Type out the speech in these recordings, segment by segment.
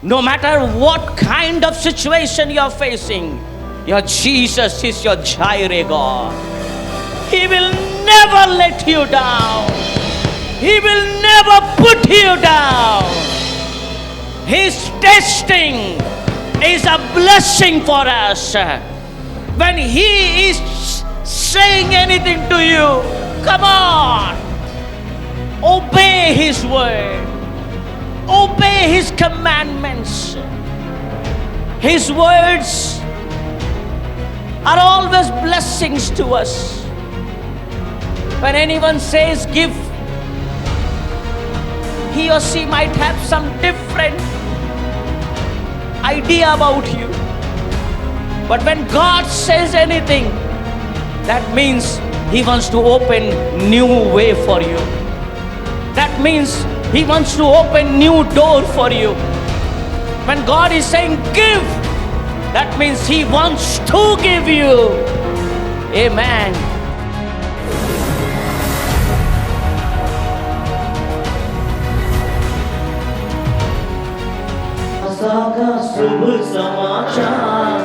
No matter what kind of situation you're facing, your Jesus is your Jireh God. He will never let you down. He will never put you down. His testing is a blessing for us. When He is saying anything to you, come on, obey His word. Obey His commandments. His words are always blessings to us. When anyone says give, he or she might have some different idea about you. But when God says anything, that means He wants to open new way for you. That means He wants to open new door for you. When God is saying give, that means He wants to give you. Amen. आशा का शुभ समाचार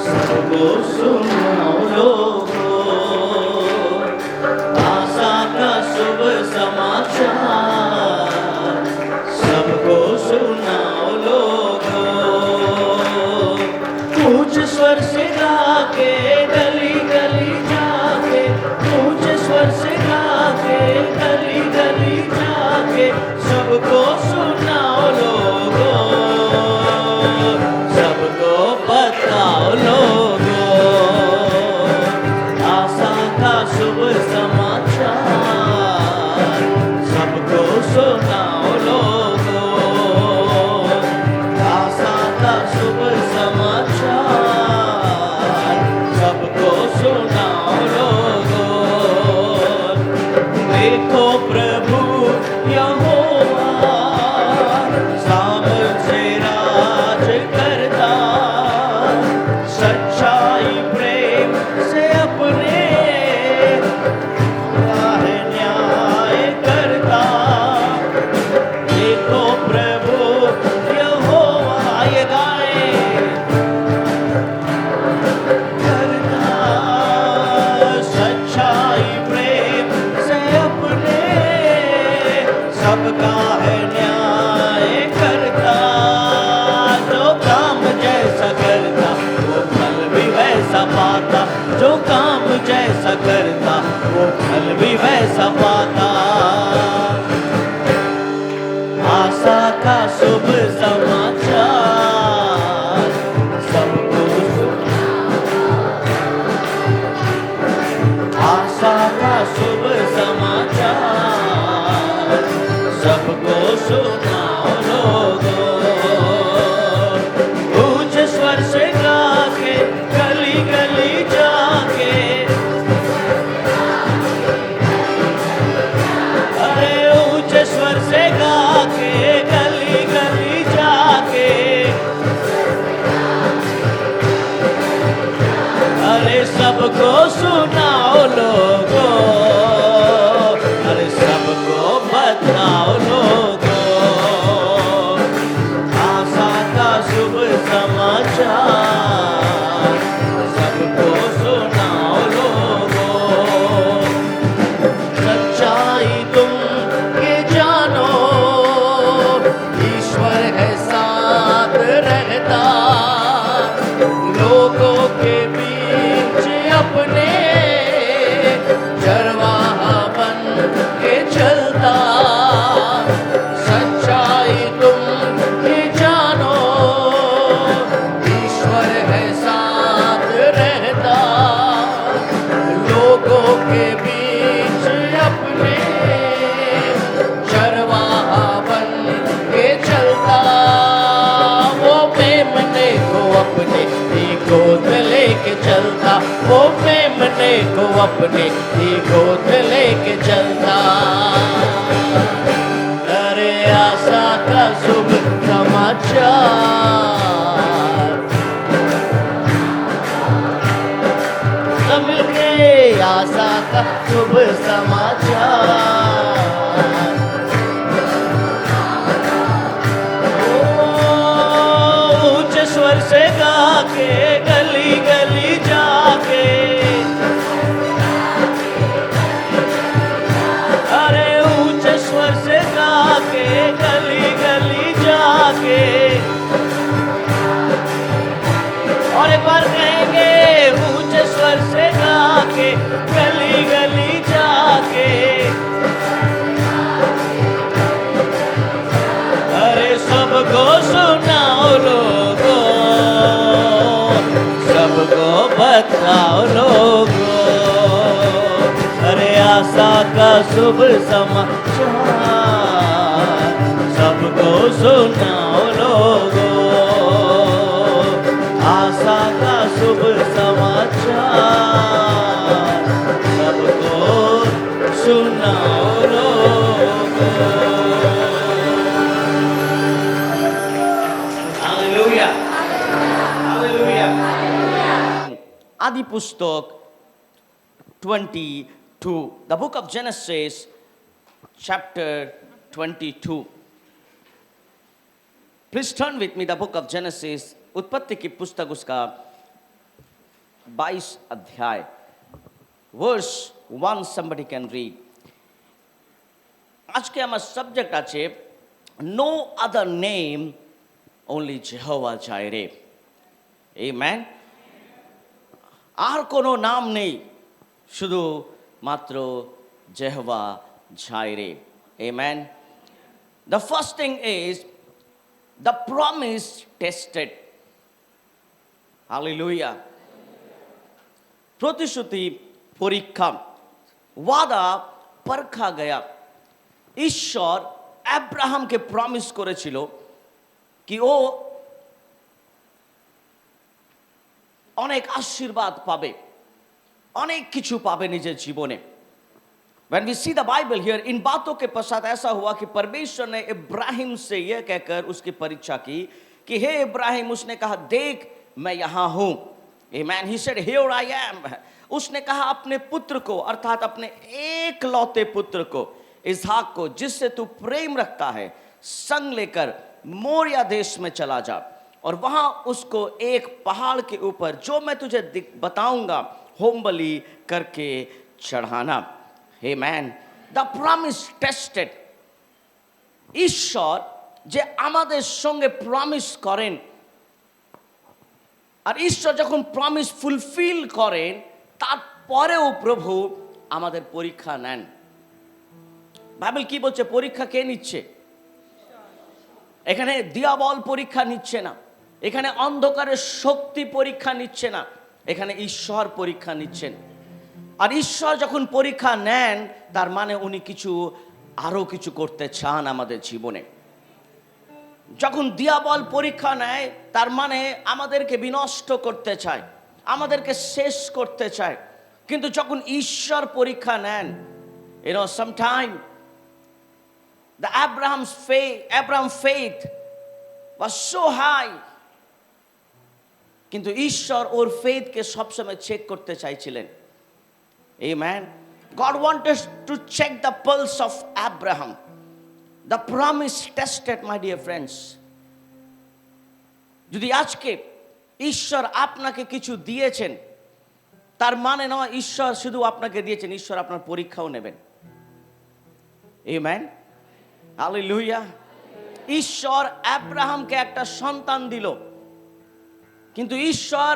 सबको सुनाओ लोगों। आशा का शुभ समाचार सबको सुनाओ लोगों। ऊंच स्वर से गा के गली गली जाके, ऊंच स्वर से गा के गली गली जाके सबको सुनाओ लोगों, सबको बताओ लोगों। आशा का शुभ समाचार सबको सुनाओ लोगों। आशा का शुभ समाचार सबको सुनाओ लोगों। देखो प्रभु यहोवा सामर्थ से राज करता, सच्चाई प्रेम से अपने है न्याय करता। देखो प्रभु यहोवा ये गाए करता, सच्चाई प्रेम से अपने सबका है न्याय करता। जो काम जैसा करता वो फल भी वैसा पाता, जो काम जैसा करता वो फल भी वैसा पाता। आशा का शुभ समाचार सबको आशा का शुभ समाचार सबको सुनाओ लोगों। ऊंच स्वर से गा के गली गली जाके, अरे ऊंच स्वर से गा के गली गली जाके, अरे सबको सुनाओ लोगों, अरे सबको बताओ लोगों। आशा का शुभ समाचार सबको सुनाओ लोगों। सच्चाई तुम ये जानो, ईश्वर है साथ रहता, लोगों के बीच अपने चरवाहा बन के चलता। सच्चाई तुम ये जानो, ईश्वर है साथ रहता, लोगों के बीच अपने चरवाहा बन के चलता। वो मेमने को अपने ही गोद लेके चलता, वो मेमने को अपने ही गोद लेके चलता। अरे आशा का शुभ समाचार सब मिलके, आशा का शुभ समाचार। ओ अरे सबको सुनाओ लोगो, सबको बताओ लोगो, अरे आशा का शुभ समाचार सबको सुनाओ लोगो, आशा का शुभ समाचार सबको सुनाओ लोगो। Hallelujah, hallelujah. आदि पुस्तक 22, the book of Genesis chapter 22. Please turn with me the book of Genesis, उत्पत्ति की पुस्तक उसका 22 अध्याय, verse 1 somebody can read. আজকে আমার সাবজেক্ট আছে no other name, only Jehovah Jireh. Amen. আর কোনো নাম নেই, শুধু মাত্র Jehovah Jireh. Amen. The first thing is the promise tested. Hallelujah. प्रतिश्रुति परीक्षा, वादा परखा गया। ঈশ্বর আব্রাহামকে প্রমিস করেছিল কি ও অনেক আশীর্বাদ পাবে, অনেক কিছু পাবে নিজের জীবনে। When we see the Bible here, इन बातों के पश्चात ऐसा हुआ कि परमेश्वर ने इब्राहिम से यह कहकर उसकी परीक्षा की कि हे इब्राहिम, उसने कहा देख मैं यहाँ हूँ। Amen. He said here I am. उसने कहा अपने पुत्र को, अर्थात अपने एक लौते पुत्र को इसहाक को, जिससे तू प्रेम रखता है, संग लेकर मोरिया देश में चला जा और वहां उसको एक पहाड़ के ऊपर जो मैं तुझे बताऊंगा होम बलि करके चढ़ाना। Amen. The promise tested. ঈশ্বর যে আমাদের সঙ্গে প্রমিস করেন, আর ঈশ্বর যখন প্রমিস ফুলফিল করেন তারপরেও প্রভু আমাদের পরীক্ষা নেন। বাইবেল কি বলছে? পরীক্ষা কে নিচ্ছে? এখানে দিয়াবল পরীক্ষা নিচ্ছে না, এখানে অন্ধকারের শক্তি পরীক্ষা নিচ্ছে না, এখানে ঈশ্বর পরীক্ষা নিচ্ছেন। আর ঈশ্বর যখন পরীক্ষা নেন তার মানে উনি কিছু আরো কিছু করতে চান আমাদের জীবনে। যখন দিয়াবল পরীক্ষা নেয় তার মানে আমাদেরকে বিনষ্ট করতে চায়, আমাদেরকে শেষ করতে চায়। কিন্তু যখন ঈশ্বর পরীক্ষা নেন, you know, sometime the Abraham's faith was so high, কিন্তু ঈশ্বর ওর ফেথকে সবসময় চেক করতে চাইছিলেন। Amen. God wanted to check the pulse of Abraham. The promise tested, my dear friends. যদি আজকে ঈশ্বর আপনাকে কিছু দিয়েছেন তার মানে নয় ঈশ্বর শুধু আপনাকে দিয়েছেন, ঈশ্বর আপনার পরীক্ষাও নেবেন। Amen. Hallelujah. ঈশ্বর আব্রাহামকে একটা সন্তান দিল, কিন্তু ঈশ্বর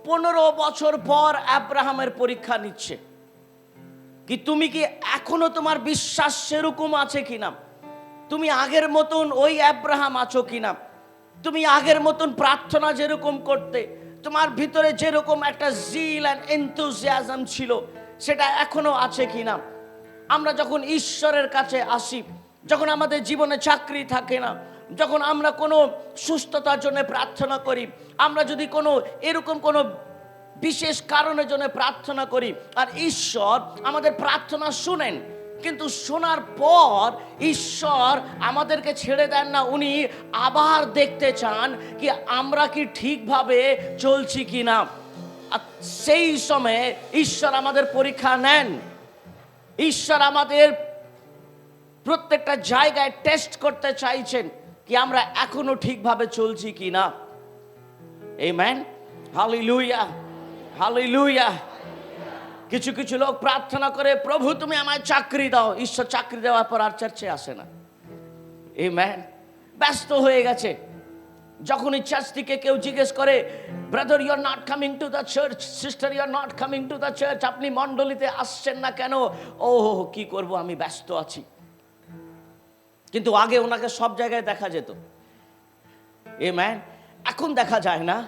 15 বছর পর আব্রাহামের পরীক্ষা নিচ্ছে কি তুমি কি এখনো তোমার বিশ্বাস সেরকম আছে কিনা, তুমি আগের মতন ওই আব্রাহাম আছো কিনা, তুমি আগের মতন প্রার্থনা যেরকম করতে, তোমার ভিতরে যেরকম একটা জিল এন্ড এনথুজিয়াজম ছিল সেটা এখনো আছে কিনা। আমরা যখন ঈশ্বরের কাছে আসি, যখন আমাদের জীবনে চাকরি থাকে না, যখন আমরা কোনো সুস্থতার জন্য প্রার্থনা করি, আমরা যদি কোনো এরকম কোনো বিশেষ কারণের জন্য প্রার্থনা করি আর ঈশ্বর আমাদের প্রার্থনা শুনেন, কিন্তু শোনার পর ঈশ্বর আমাদেরকে ছেড়ে দেন না, উনি আবার দেখতে চান কি আমরা কি ঠিকভাবে চলছি কিনা। আর সেই সময়ে ঈশ্বর আমাদের পরীক্ষা নেন। ঈশ্বর আমাদের প্রত্যেকটা জায়গায় টেস্ট করতে চাইছেন কি আমরা এখনো ঠিকভাবে চলছি কিনা। আমেন। Hallelujah, hallelujah. কিছু কিছু লোক প্রার্থনা করে প্রভু তুমি আমায় চাকরি দাও, ঈশ্বর চাকরি দেওয়ার পর আর চার্চে আসে না। আমেন। ব্যস্ত হয়ে গেছে। যখনই চার্চ থেকে কেউ জিজ্ঞেস করে brother, you are not coming to the church, sister you are not coming to the church, আপনি মণ্ডলীতে আসছেন না কেন? ও কি করব, আমি ব্যস্ত আছি। কিন্তু আগে ওনাকে সব জায়গায় দেখা যেত, আমেন। এখন দেখা যায় না,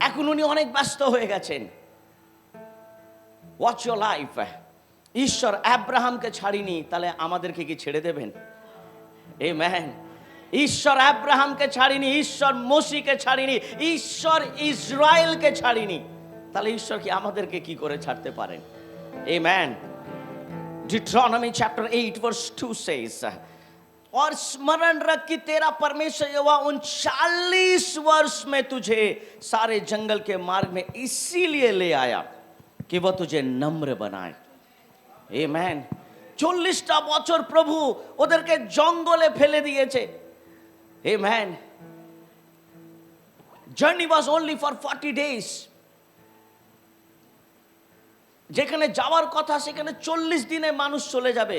এখন উনি অনেক ব্যস্ত হয়ে গেছেন। Watch your life. ঈশ্বর আব্রাহামকে ছাড়িনি, তাহলে আমাদেরকে কি ছেড়ে দেবেন? আমেন। ঈশ্বর আব্রাহামকে ছাড়িনি, ঈশ্বর মোশিকে ছাড়িনি, ঈশ্বর ইসরায়েলকে ছাড়িনি, তাহলে ঈশ্বর কি আমাদেরকে কি করে ছাড়তে পারেন? Amen. Deuteronomy chapter 8 verse 2 says, और स्मरण रख कि तेरा परमेश्वर यहोवा 39 वर्ष में तुझे सारे जंगल के मार्ग में इसीलिए ले आया कि वह तुझे नम्र बनाए। आमेन। 40টা বছর প্রভু ওদেরকে জঙ্গলে ফেলে দিয়েছে। Amen. Journey was only for 40 days। যেখানে যাওয়ার কথা সেখানে 40 দিনে মানুষ চলে যাবে,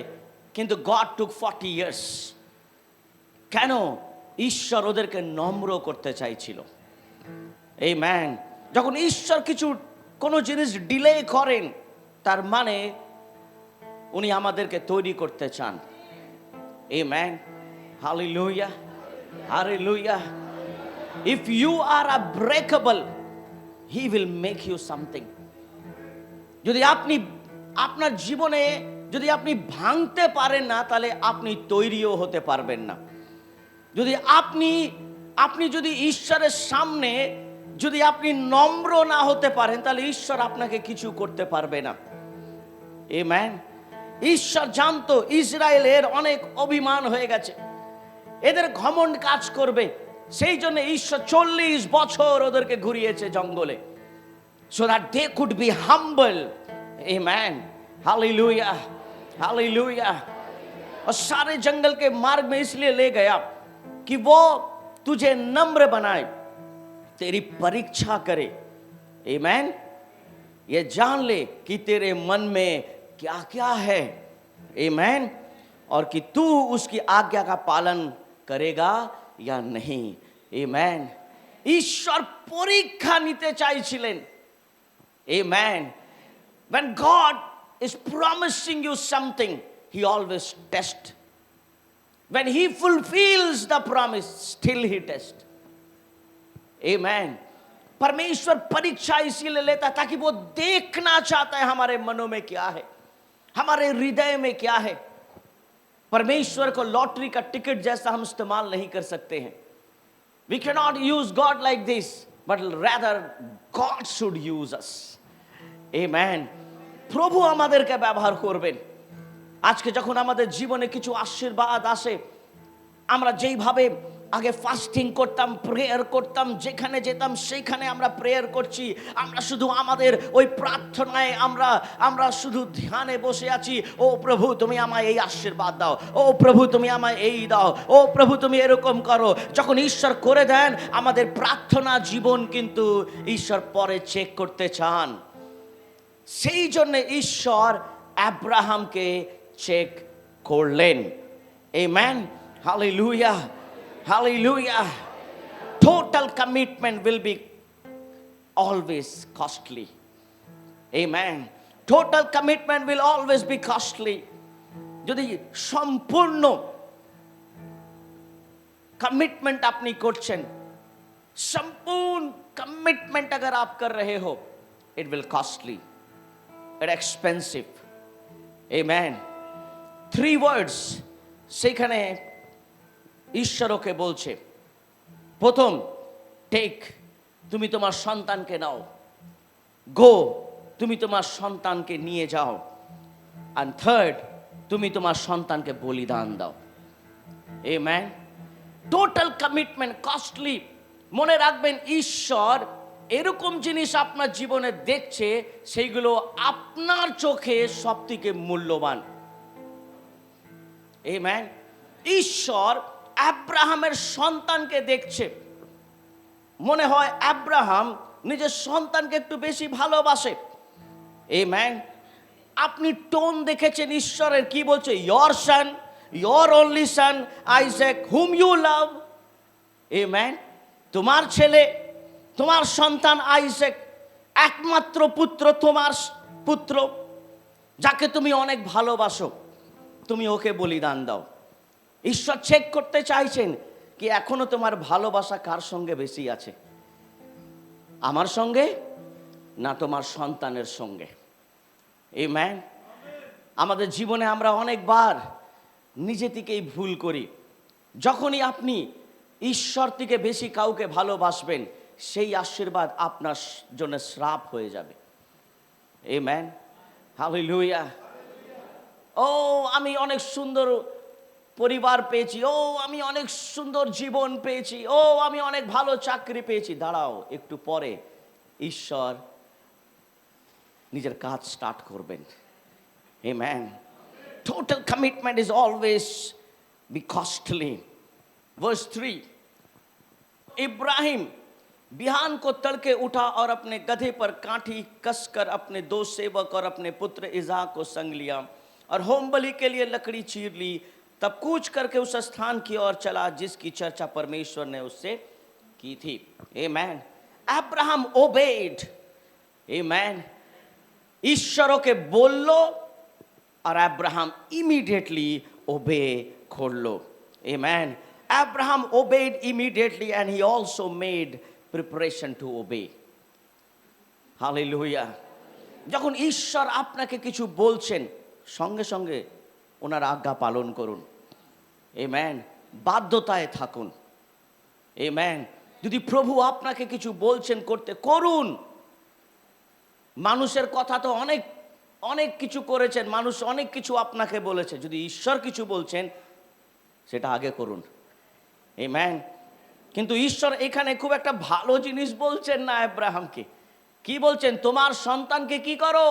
কিন্তু গড টুক 40 years। কেন? ঈশ্বর ওদেরকে নম্র করতে চাইছিল। আমেন। যখন ঈশ্বর কোনো জিনিস ডিলে করেন, তার মানে উনি আমাদেরকে তৈরি করতে চান। Amen. Hallelujah, hallelujah. If you are unbreakable, he will make you something. যদি আপনি আপনার জীবনে যদি আপনি ভাঙতে পারেন না, তাহলে আপনি তৈরিও হতে পারবেন না। যদি আপনি যদি ঈশ্বরের সামনে যদি আপনি নম্র না হতে পারেন, তাহলে ঈশ্বর আপনাকে কিছু করতে পারবে না। আমেন। ঈশ্বর জানতো ইসরায়েলের অনেক অভিমান হয়ে গেছে, এদের ঘমন্ড কাজ করবে, সেই জন্য ঈশ্বর 40 বছর ওদেরকে ঘুরিয়েছে জঙ্গলে, so that they could be humble। Amen। Hallelujah, hallelujah। और सारे जंगल के मार्ग में इसलिए ले गया कि वो तुझे नम्र बनाए, तेरी परीक्षा करे। Amen। ये जान ले कि तेरे मन में क्या क्या है। Amen। और कि तू उसकी आज्ञा का पालन करेगा या नहीं। Amen। ঈশ্বর পরীক্ষা নিতে চাইছিলেন। Amen। When God is promising you something, he always tests। When he fulfills the promise, still he tests। Amen। परमेश्वर परीक्षा इसीलिए लेता ताकि वो देखना चाहता है हमारे मनों में क्या है, हमारे हृदय में क्या है। परमेश्वर को लॉटरी का टिकट जैसा हम इस्तेमाल नहीं कर सकते हैं। We cannot use God like this, but rather God should use us। Amen। প্রভু আমাদেরকে ব্যবহার করবেন। আজকে যখন আমাদের জীবনে কিছু আশীর্বাদ আসে, আমরা যেইভাবে আগে ফাস্টিং করতাম, প্রেয়ার করতাম, যেখানে যেতাম সেইখানে আমরা প্রেয়ার করছি, আমরা শুধু আমাদের ওই প্রার্থনায় আমরা শুধু ধ্যানে বসে আছি। ও প্রভু তুমি আমায় এই আশীর্বাদ দাও, ও প্রভু তুমি আমায় এই দাও, ও প্রভু তুমি এরকম করো। যখন ঈশ্বর করে দেন, আমাদের প্রার্থনা জীবন কিন্তু ঈশ্বর পরে চেক করতে চান। সেই জন্য ঈশ্বর আব্রাহামকে চেক করলেন। Amen. Hallelujah, hallelujah. Total commitment will be always costly। Amen। Total commitment will always be costly। যদি সম্পূর্ণ कमिटमेंट আপনি করছেন, संपूर्ण कमिटमेंट अगर आप कर रहे हो, it will costly, it expensive। Amen। 3 words সেখানে ঈশ্বরকে বলছে। প্রথম, টেক, তুমি তোমার সন্তানকে নাও। গো, তুমি তোমার সন্তানকে নিয়ে যাও। and third, তুমি তোমার সন্তানকে বলিদান দাও। Amen। Total commitment costly. মনে রাখবেন, ঈশ্বর এরকম জিনিস আপনার জীবনে দেখছে, সেইগুলো আপনার চোখে সবথেকে মূল্যবান। আমেন। ঈশ্বর আব্রাহামের সন্তানকে দেখছে। মনে হয় আব্রাহাম নিজের সন্তানকে একটু বেশি ভালোবাসে। আমেন। আপনি টোন দেখেছেন ঈশ্বরের, কি বলছে? Your son, your only son Isaac whom you love. Amen. তোমার ছেলে, তোমার সন্তান আইজাক একমাত্র পুত্র, তোমার পুত্র, যাকে তুমি অনেক ভালোবাসো, তুমি ওকে বলিদান দাও। ঈশ্বর চেক করতে চাইছেন কি এখনো তোমার ভালোবাসা কার সঙ্গে বেশি আছে, আমার সঙ্গে না তোমার সন্তানের সঙ্গে? আমেন। আমাদের জীবনে আমরা অনেকবার নিজে থেকেই ভুল করি। যখনই আপনি ঈশ্বর থেকে বেশি কাউকে ভালোবাসবেন, সেই আশীর্বাদ আপনার জন্য শ্রাপ হয়ে যাবে। Amen, hallelujah. ও আমি অনেক সুন্দর পরিবার পেয়েছি, ও আমি অনেক সুন্দর জীবন পেয়েছি, ও আমি অনেক ভালো চাকরি পেয়েছি। দাঁড়াও, একটু পরে ঈশ্বর নিজের কাজ স্টার্ট করবেন। আমেন। Total commitment is always be costly. Verse 3, Ibrahim बिहान को तड़के उठा और अपने गधे पर काठी कसकर अपने दो सेवक और अपने पुत्र इज़हाक को संग लिया और होम बलि के लिए लकड़ी चीर ली। तब कूच करके उस स्थान की ओर चला जिसकी चर्चा परमेश्वर ने उससे की थी। आमेन। Abraham obeyed. आमेन। ईश्वरों के बोल लो और अब्राहम इमीडिएटली ओबे कर लो। आमेन। Abraham obeyed immediately and he also made preparation to obey. Hallelujah. যখন ঈশ্বর আপনাকে কিছু বলছেন, সঙ্গে সঙ্গে ওনার আজ্ঞা পালন করুন। আমেন। বাধ্যতায় থাকুন। আমেন। যদি প্রভু আপনাকে কিছু বলছেন করতে, করুন। মানুষের কথা তো অনেক অনেক কিছু করেছেন, মানুষ অনেক কিছু আপনাকে বলেছে। যদি ঈশ্বর কিছু বলছেন, সেটা আগে করুন। আমেন। কিন্তু ঈশ্বর এখানে খুব একটা ভালো জিনিস বলছেন না আব্রাহামকে। কি বলছেন? তোমার সন্তানকে কি করো,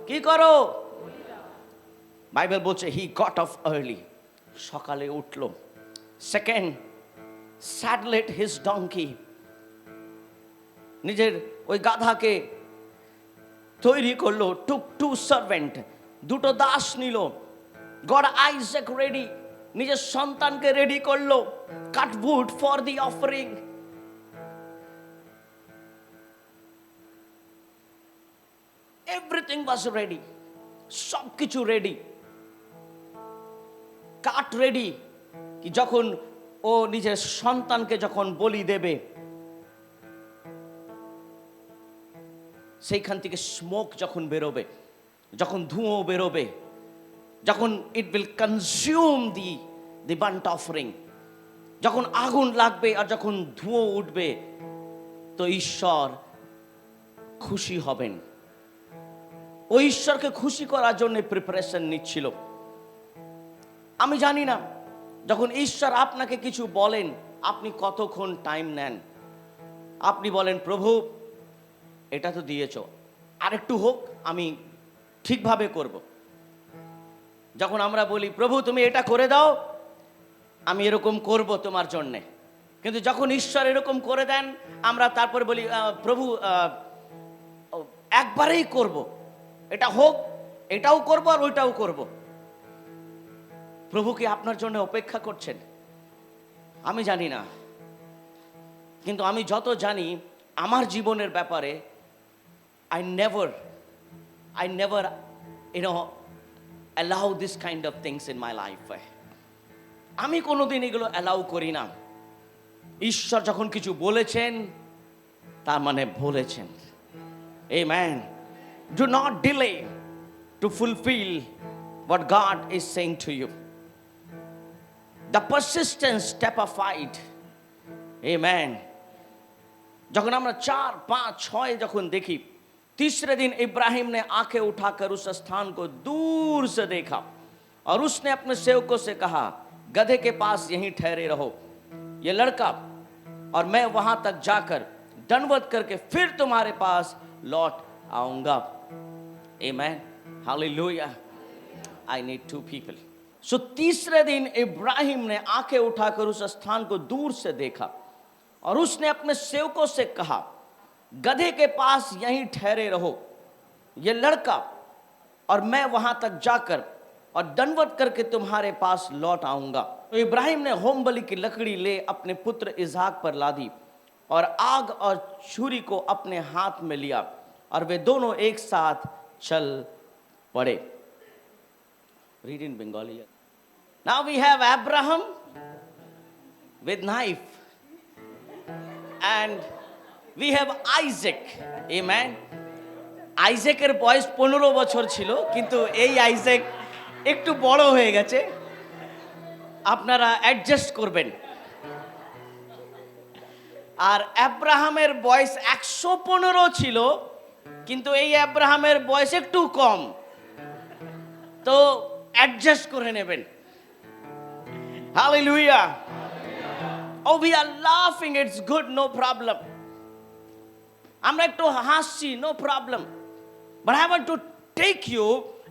কি করো? বাইবেল বলছে হি গট অফ আর্লি, সকালে উঠল। সেকেন্ড, স্যাডলেট হিজ ডঙ্কি, নিজের ওই গাধাকে তৈরি করলো। টুক টু সার্ভেন্ট, দুটো দাস নিল। গড আইজ্যাক রেডি, নিজের সন্তানকে রেডি করলো। Cut wood for the offering. Everything was ready, সব কিছু রেডি। কাট রেডি, কি যখন ও নিজের সন্তানকে যখন বলি দেবে, সেইখান থেকে স্মোক যখন বেরোবে, যখন ধুঁয়ো বেরোবে, যখন it will consume the burnt offering, যখন আগুন লাগবে আর যখন ধুঁয়ো উঠবে, তো ঈশ্বর খুশি হবেন। ওই ঈশ্বরকে খুশি করার জন্য প্রিপারেশন নিচ্ছিল। আমি জানি না যখন ঈশ্বর আপনাকে কিছু বলেন, আপনি কতক্ষণ টাইম নেন। আপনি বলেন, প্রভু এটা তো দিয়েছ, আরেকটু হোক, আমি ঠিকভাবে করব। যখন আমরা বলি, প্রভু তুমি এটা করে দাও, আমি এরকম করব তোমার জন্যে। কিন্তু যখন ঈশ্বর এরকম করে দেন, আমরা তারপরে বলি, প্রভু একবারেই করব, এটা হোক, এটাও করব আর ওইটাও করব। প্রভু কি আপনার জন্য অপেক্ষা করছেন? আমি জানি না, কিন্তু আমি যত জানি আমার জীবনের ব্যাপারে, I never allow this kind of things in my life. আমি কোনোদিন এগুলো অ্যালাউ করি না। ঈশ্বর যখন কিছু বলেছেন, তার মানে বলেছেন। Amen. Do not delay to fulfill what God is saying to you. The persistence step of fight. Amen. যখন আমরা 4, 5, 6 যখন দেখি, तीसरे दिन इब्राहिम ने आंखें उठाकर उस स्थान को दूर से देखा और उसने अपने सेवकों से कहा, गधे के पास यहीं ठहरे रहो, ये लड़का और मैं वहां तक जाकर दंडवत करके फिर तुम्हारे पास लौट आऊंगा। आमेन, हालेलुया। I need 2 people. सो तीसरे दिन इब्राहिम ने आंखें उठाकर उस स्थान को दूर से देखा और उसने अपने सेवकों से कहा, गधे के पास यहीं ठहरे रहो, ये लड़का और मैं वहां तक जाकर और दंडवत करके तुम्हारे पास लौट आऊंगा। तो इब्राहिम ने होम बलि की लकड़ी ले अपने पुत्र इज़हाक पर लादी और आग और छुरी को अपने हाथ में लिया और वे दोनों एक साथ चल पड़े. Read in Bengali. Now we have Abraham with knife and we have Isaac. Amen. আইজ্যাকের বয়স 15 বছর ছিল, কিন্তু এই আইজ্যাক একটু বড় হয়ে গেছে, আপনারা অ্যাডজাস্ট করবেন. আর আব্রাহামের বয়স 115 ছিল, কিন্তু এই আব্রাহামের বয়স একটু কম, তো অ্যাডজাস্ট করে নেবেন. Hallelujah. Oh, we are laughing, it's good, no problem. আমরা একটু হাসছি, no problem. But I want to take you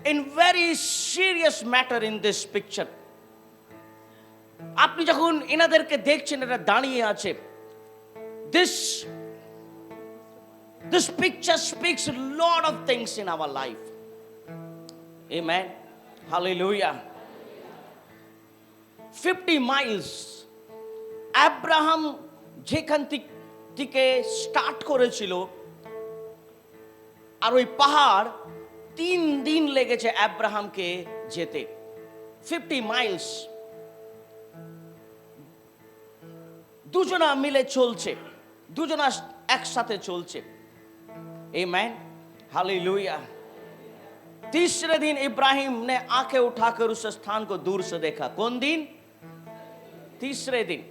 in very serious matter in this picture. আপনি যখন এনাদেরকে দেখছেন এরা দাঁড়িয়ে আছে, this picture speaks a lot of things in our life. Amen. Hallelujah. 50 miles Abraham যেখান থেকে স্টার্ট করেছিল, আর ওই পাহাড় 3 দিন লেগেছে আব্রাহামকে যেতে. 50 মাইলস দুজনা মিলে চলছে, দুজনা একসাথে চলছে. आमेन. हालेलुया. तीसरे दिन इब्राहिम ने आंखें उठाकर उस स्थान को दूर से देखा. कौन दिन? तीसरे दिन.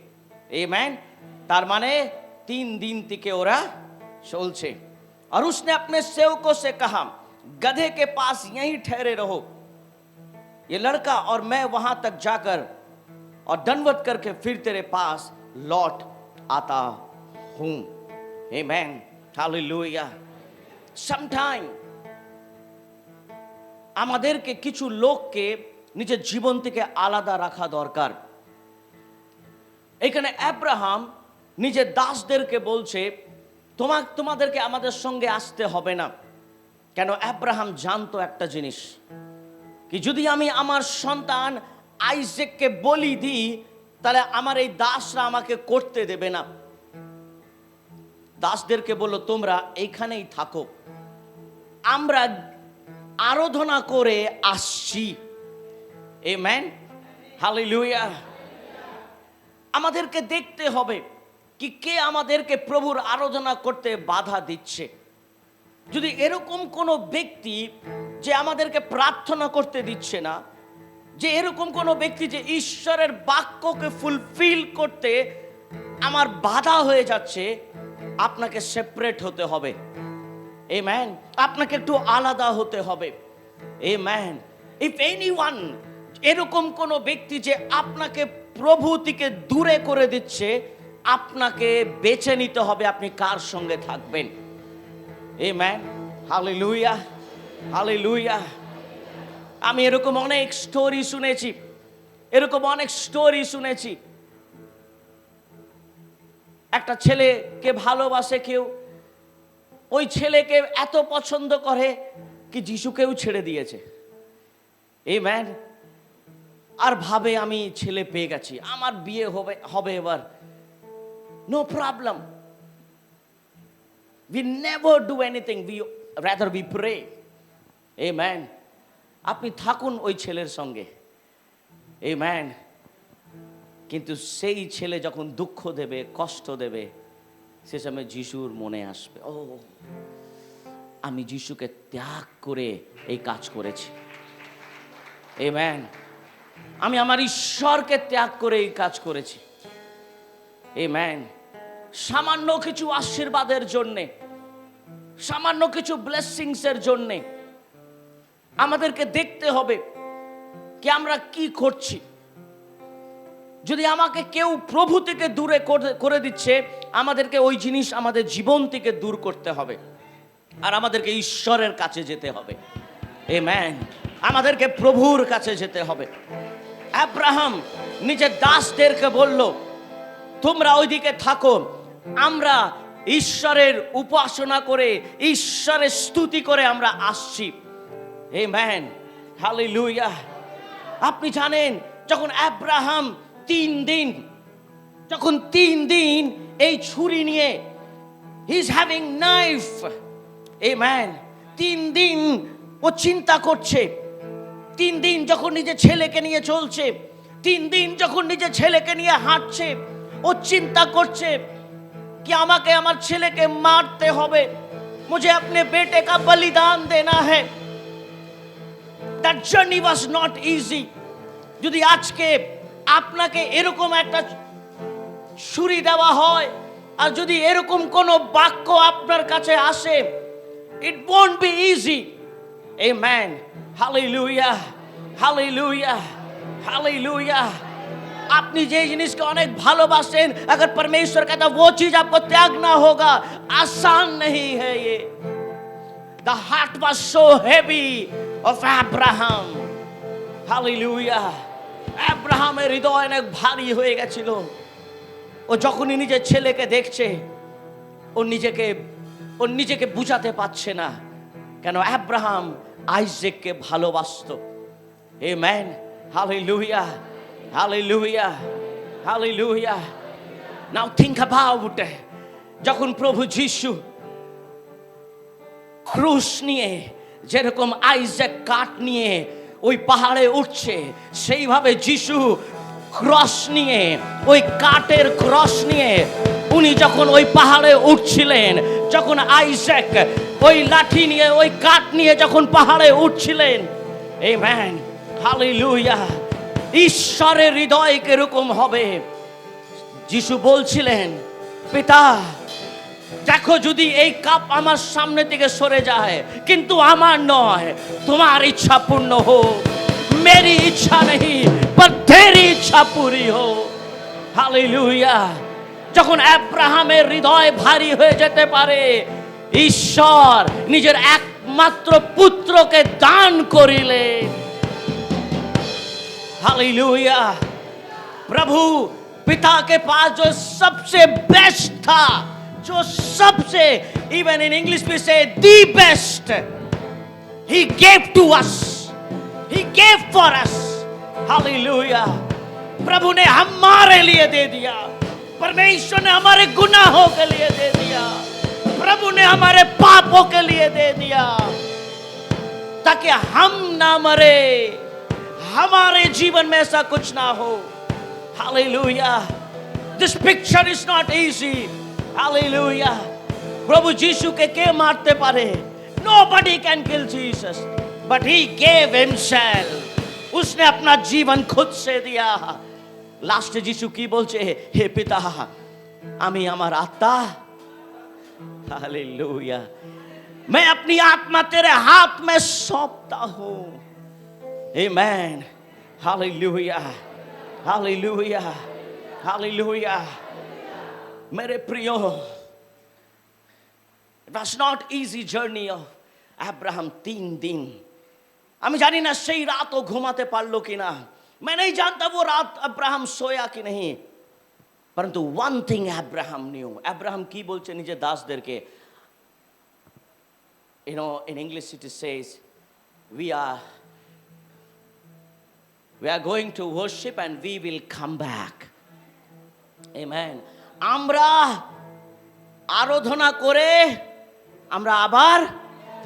आमेन. तार माने 3 दिन থেকে ওরা চলছে. और उसने अपने सेवकों से कहा, गधे के पास यहीं ठहरे रहो, ये लड़का और मैं वहां तक जाकर और दंडवत करके फिर तेरे पास लौट आता हूं. आमेन. हालेलुया. Sometime আমাদেরকে কিছু লোককে নিজের জীবন থেকে আলাদা রাখা দরকার. এখানে আব্রাহাম নিজের দাসদেরকে বলছে, তোমাদেরকে আমাদের সঙ্গে আসতে হবে না. কেন? আব্রাহাম জানতো একটা জিনিস, কি যদি আমি আমার সন্তান আইজ্যাককে বলি দিই, তাহলে আমার এই দাসরা আমাকে করতে দেবে না. দাসদেরকে বললো, তোমরা এইখানেই থাকো, আমরা আরাধনা করে আসছি. আমেন. হালেলুয়া. আমাদেরকে দেখতে হবে কি কে আমাদেরকে প্রভুর আরাধনা করতে বাধা দিচ্ছে. যদি এরকম কোনো ব্যক্তি যে আমাদেরকে প্রার্থনা করতে দিচ্ছে না, যে এরকম কোনো ব্যক্তি যে ঈশ্বরের বাক্যকে ফুলফিল করতে আমার বাধা হয়ে যাচ্ছে, আপনাকে সেপারেট হতে হবে. আমেন. আপনাকে একটু আলাদা হতে হবে. আমেন. ইফ এনিওয়ান, এরকম কোন ব্যক্তি যে আপনাকে প্রভু থেকে দূরে করে দিচ্ছে, আপনাকে বেছে নিতে হবে আপনি কার সঙ্গে থাকবেন. আমেন. হালেলুয়া. হালেলুয়া. আমি এরকম অনেক স্টোরি শুনেছি. একটা ছেলেকে ভালোবাসে কেউ, ওই ছেলেকে এত পছন্দ করে কি যিশুকেও ছেড়ে দিয়েছে. আমেন. আর ভাবে আমি ছেলে পেয়ে গেছি, আমার বিয়ে হবে এবার, no problem. We never do anything, rather we pray. Amen. আপনি থাকুন ওই ছেলের সঙ্গে. Amen. কিন্তু সেই ছেলে যখন দুঃখ দেবে, কষ্ট দেবে, সে সময় যিশুর মনে আসবে, ও আমি যিশুকে ত্যাগ করে এই কাজ করেছি. আমেন. আমি আমার ঈশ্বরকে ত্যাগ করে এই কাজ করেছি. আমেন. সামান্য কিছু আশীর্বাদের জন্যে, সামান্য কিছু ব্লেসিংসের জন্যে আমাদেরকে দেখতে হবে কি আমরা কি করছি. যদি আমাকে কেউ প্রভু থেকে দূরে করে দিচ্ছে, আমাদেরকে ওই জিনিস আমাদের জীবন থেকে দূর করতে হবে, আর আমাদেরকে ঈশ্বরের কাছে যেতে হবে. আমেন. আমাদেরকে প্রভুর কাছে যেতে হবে. আব্রাহাম নিজের দাসদেরকে বলল, তোমরা ওইদিকে থাকো, আমরা ঈশ্বরের উপাসনা করে, ঈশ্বরের স্তুতি করে আমরা আসছি. আমেন. হালেলুয়া. আপনি জানেন, যখন আব্রাহাম 3 দিন যখন 3 দিন এই ছুরি নিয়ে, he is having knife, amen, 3 দিন ও চিন্তা করছে, 3 দিন যখন নিজের ছেলেকে নিয়ে চলছে, 3 দিন যখন নিজের ছেলেকে নিয়ে হাঁটছে, ও চিন্তা করছে कि আমাকে আমার ছেলেকে মারতে হবে, मुझे अपने बेटे का बलिदान देना है। That journey was not easy। যদি আজকে আপনাকে এরকম একটা ছুরি দেওয়া হয়, আর যদি এরকম কোন বাক্য আপনার কাছে আসে, it won't be easy। Amen, hallelujah, hallelujah, hallelujah। আপনি যে জিনিসকে অনেক ভালোবাসেন, अगर परमेश्वर कहता वो चीज आपको त्यागना होगा, आसान नहीं है ये। The heart was so heavy of Abraham, hallelujah। আব্রাহামের হৃদয় অনেক ভারী হয়ে গেছিল। ও যখনই নিজের ছেলেকে দেখছে, ও নিজেকে বুঝাতে পারছে না, কেন আব্রাহাম আইজ্যাককে ভালোবাসতো। Amen, hallelujah, hallelujah, hallelujah. Now think about, যখন প্রভু যিশু ক্রুশ নিয়ে, যেরকম আইজ্যাক কাঠ নিয়ে ওই পাহাড়ে উঠছে, সেইভাবে যিশু ক্রস নিয়ে, ওই কাঠের ক্রস নিয়ে উনি যখন ওই পাহাড়ে উঠছিলেন, যখন আইজ্যাক ওই লাঠি নিয়ে, ওই কাঠ নিয়ে যখন পাহাড়ে উঠছিলেন, আমেন, হালেলুয়া। ঈশ্বরের হৃদয় কিরকম হবে? যিশু বলছিলেন, পিতা দেখো, যদি এই কাপ আমার সামনে থেকে সরে যায়, কিন্তু আমার নয়, তোমার ইচ্ছা পূর্ণ হোক, मेरी इच्छा नहीं पर तेरी इच्छा पूरी हो। हालेलुया। যখন আব্রাহামের হৃদয় ভারী হয়ে যেতে পারে, ঈশ্বর নিজের একমাত্র পুত্রকে দান করিলেন। हालेलुया। प्रभु पिता के पास जो सबसे बेस्ट था, जो सबसे, इवन इन इंग्लिश भी say the best, he gave to us, he gave for us। Hallelujah. प्रभु ने हमारे लिए दे दिया, परमेश्वर ने हमारे गुनाहों के लिए दे दिया, प्रभु ने हमारे पापों के लिए दे दिया, ताकि हम ना मरे, हमारे जीवन में ऐसा कुछ ना हो। Hallelujah. This picture is not easy. Hallelujah. प्रभु यीशु के मारते पारे? Nobody can kill Jesus, but he gave himself. उसने अपना जीवन खुद से दिया। लास्ट यीशु की बोलছে, हे पिता, আমি আমার আত্মা, हालेलुया, मैं अपनी आत्मा तेरे हाथ में सौंपता हूं। आमेन, हालेलुया, हालेलुया, हालेलुया। मेरे प्रियो, it was not easy journey of Abraham। 3 दिन, আমি জানি না সেই রাত ও ঘুমাতে পারলো কিনা, मैं नहीं जानता वो रात अब्राहम सोया कि नहीं, परंतु one thing Abraham new. Abraham की बोलছে নিজের দাসদেরকে, you know, in English it says, we are going to worship and we will come back। amen। আমরা আরাধনা করে আমরা আবার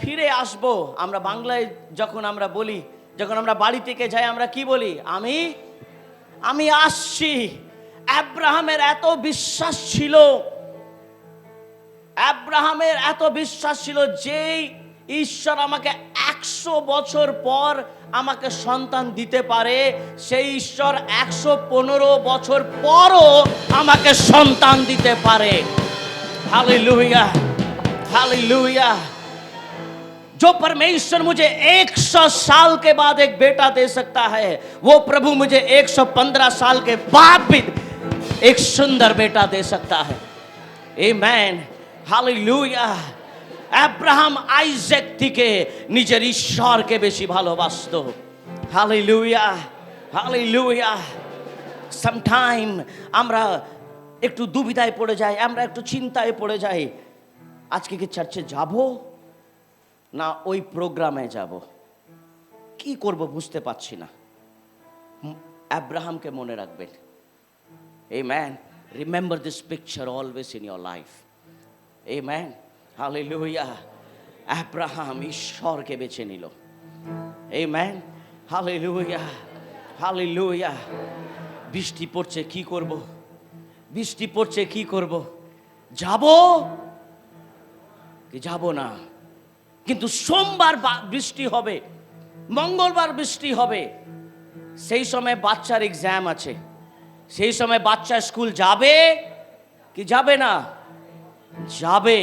ফিরে আসব। আমরা বাংলায় যখন আমরা বলি, যখন আমরা বাড়ি থেকে যাই, আমরা কি বলি? আমি আসছি। আব্রাহামের এত বিশ্বাস ছিল, আব্রাহামের এত বিশ্বাস ছিল, যে ঈশ্বর আমাকে 100 বছর পর আমাকে সন্তান দিতে পারে, সেই ঈশ্বর 115 বছর পরও আমাকে সন্তান দিতে পারে। Hallelujah, hallelujah. जो परमेश्वर मुझे 100 साल के बाद एक बेटा दे सकता है, वो प्रभु मुझे 115 साल के बाद भी एक सुंदर बेटा दे सकता है। आमेन, हालेलुया। अब्राहम आइजैक থেকে নিজের ঈশ্বরকে বেশি ভালোবাসতো। Hallelujah, hallelujah. সামটাইম আমরা একটু দুবিধায় পড়ে যাই, আমরা একটু চিন্তায় পড়ে যাই, আজকে কি চার্চে যাব না ওই প্রোগ্রামে যাব, কি করব বুঝতে পারছি না। আব্রাহামকে মনে রাখবেন। Amen. Remember this picture always in your life. Amen. Hallelujah. Abraham ঈশ্বরকে বেছে নিল। Amen. Hallelujah. Hallelujah. বৃষ্টি পড়ছে, কি করব? বৃষ্টি পড়ছে, কি করব? যাব কি যাব না? কিন্তু সোমবার বৃষ্টি হবে, মঙ্গলবার বৃষ্টি হবে। সেই সময় বাচ্চার এক্সাম আছে, সেই সময় বাচ্চা স্কুল যাবে কি যাবে না? যাবে।